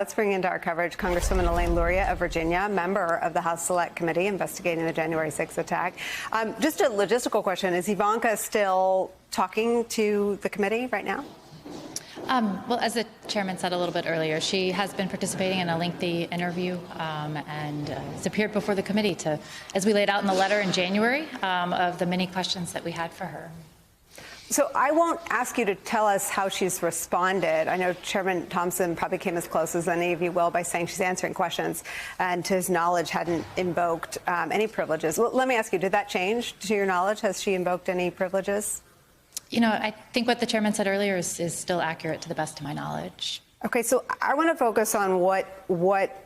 Let's bring into our coverage Congresswoman Elaine Luria of Virginia, member of the House Select Committee investigating the January 6th attack. Just a logistical question. Is Ivanka still talking to the committee right now? Well, as the chairman said a little bit earlier, she has been participating in a lengthy interview and has appeared before the committee as we laid out in the letter in January, of the many questions that we had for her. So I won't ask you to tell us how she's responded. I know Chairman Thompson probably came as close as any of you will by saying she's answering questions and to his knowledge hadn't invoked any privileges. Well, let me ask you, did that change to your knowledge? Has she invoked any privileges? You know, I think what the chairman said earlier is still accurate to the best of my knowledge. Okay, so I want to focus on what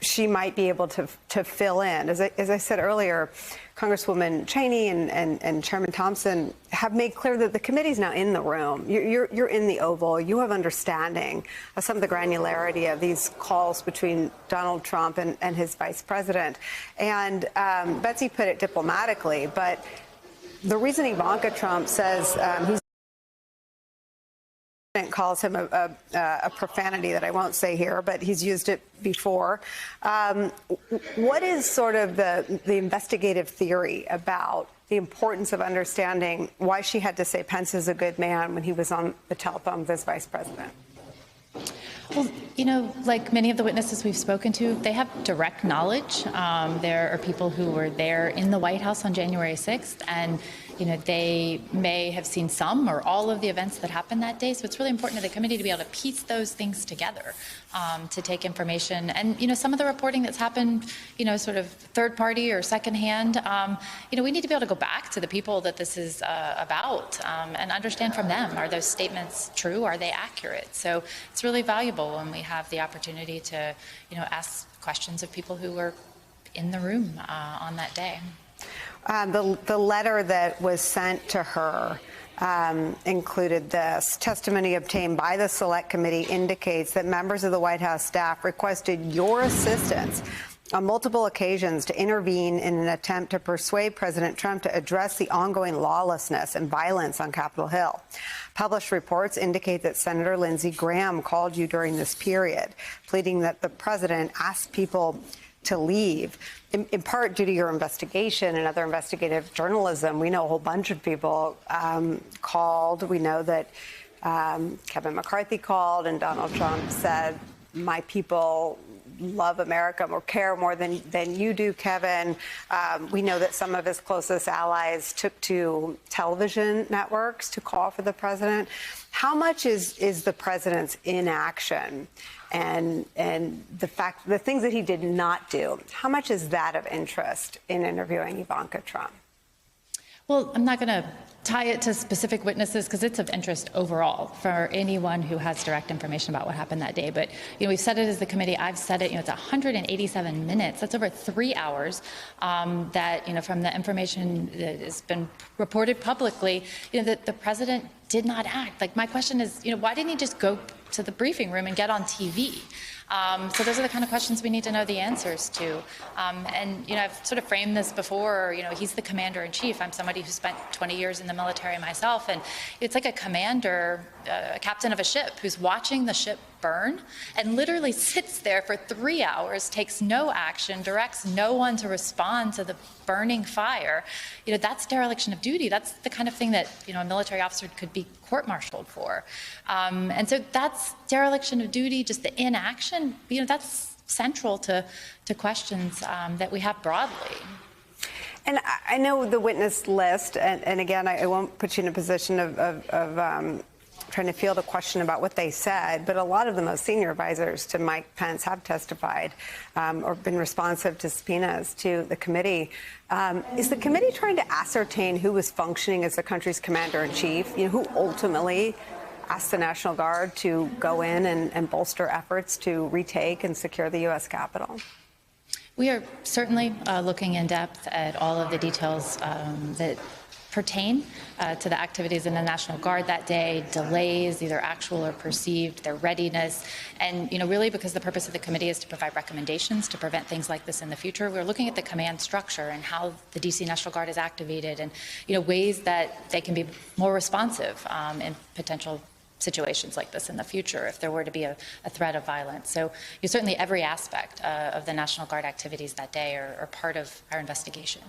she might be able to fill in. As I said earlier, Congresswoman Cheney and Chairman Thompson have made clear that the committee's now in the room. You're in the Oval. You have understanding of some of the granularity of these calls between Donald Trump and his vice president. And Betsy put it diplomatically, but the reason Ivanka Trump says he's calls him a profanity that I won't say here, but he's used it before. What is sort of the investigative theory about the importance of understanding why she had to say Pence is a good man when he was on the telephone with his vice president? Well, you know, like many of the witnesses we've spoken to, they have direct knowledge. There are people who were there in the White House on January 6th, and you know, they may have seen some or all of the events that happened that day. So it's really important to the committee to be able to piece those things together, to take information. And, you know, some of the reporting that's happened, you know, sort of third party or secondhand, you know, we need to be able to go back to the people that this is about and understand from them, are those statements true? Are they accurate? So it's really valuable when we have the opportunity to, you know, ask questions of people who were in the room on that day. The letter that was sent to her included this. Testimony obtained by the Select Committee indicates that members of the White House staff requested your assistance on multiple occasions to intervene in an attempt to persuade President Trump to address the ongoing lawlessness and violence on Capitol Hill. Published reports indicate that Senator Lindsey Graham called you during this period, pleading that the president asked people to leave. In part due to your investigation and other investigative journalism, we know a whole bunch of people called. We know that Kevin McCarthy called and Donald Trump said, my people love America or care more than you do, Kevin. We know that some of his closest allies took to television networks to call for the president. How much is the president's inaction and the things that he did not do, how much is that of interest in interviewing Ivanka Trump? Well, I'm not going to tie it to specific witnesses because it's of interest overall for anyone who has direct information about what happened that day. But, you know, we've said it as the committee. I've said it, you know, it's 187 minutes. That's over 3 hours that, you know, from the information that has been reported publicly, you know, that the president did not act. Like, my question is, you know, why didn't he just go to the briefing room and get on TV? So those are the kind of questions we need to know the answers to. And, you know, I've sort of framed this before, you know, he's the commander-in-chief. I'm somebody who spent 20 years in the military myself, and it's like a commander, a captain of a ship who's watching the ship burn and literally sits there for 3 hours, takes no action, directs no one to respond to the burning fire. You know, that's dereliction of duty. That's the kind of thing that, you know, a military officer could be court-martialed for. And so that's dereliction of duty, just the inaction, you know, that's central to questions that we have broadly. And I know the witness list, and again, I won't put you in a position of trying to field a question about what they said, but a lot of the most senior advisors to Mike Pence have testified or been responsive to subpoenas to the committee. Is the committee trying to ascertain who was functioning as the country's commander-in-chief, you know, who ultimately asked the National Guard to go in and bolster efforts to retake and secure the U.S. Capitol? We are certainly looking in depth at all of the details that pertain to the activities in the National Guard that day, delays, either actual or perceived, their readiness, and, you know, really because the purpose of the committee is to provide recommendations to prevent things like this in the future. We're looking at the command structure and how the D.C. National Guard is activated and, you know, ways that they can be more responsive in potential situations like this in the future if there were to be a threat of violence. So certainly every aspect of the National Guard activities that day are part of our investigation.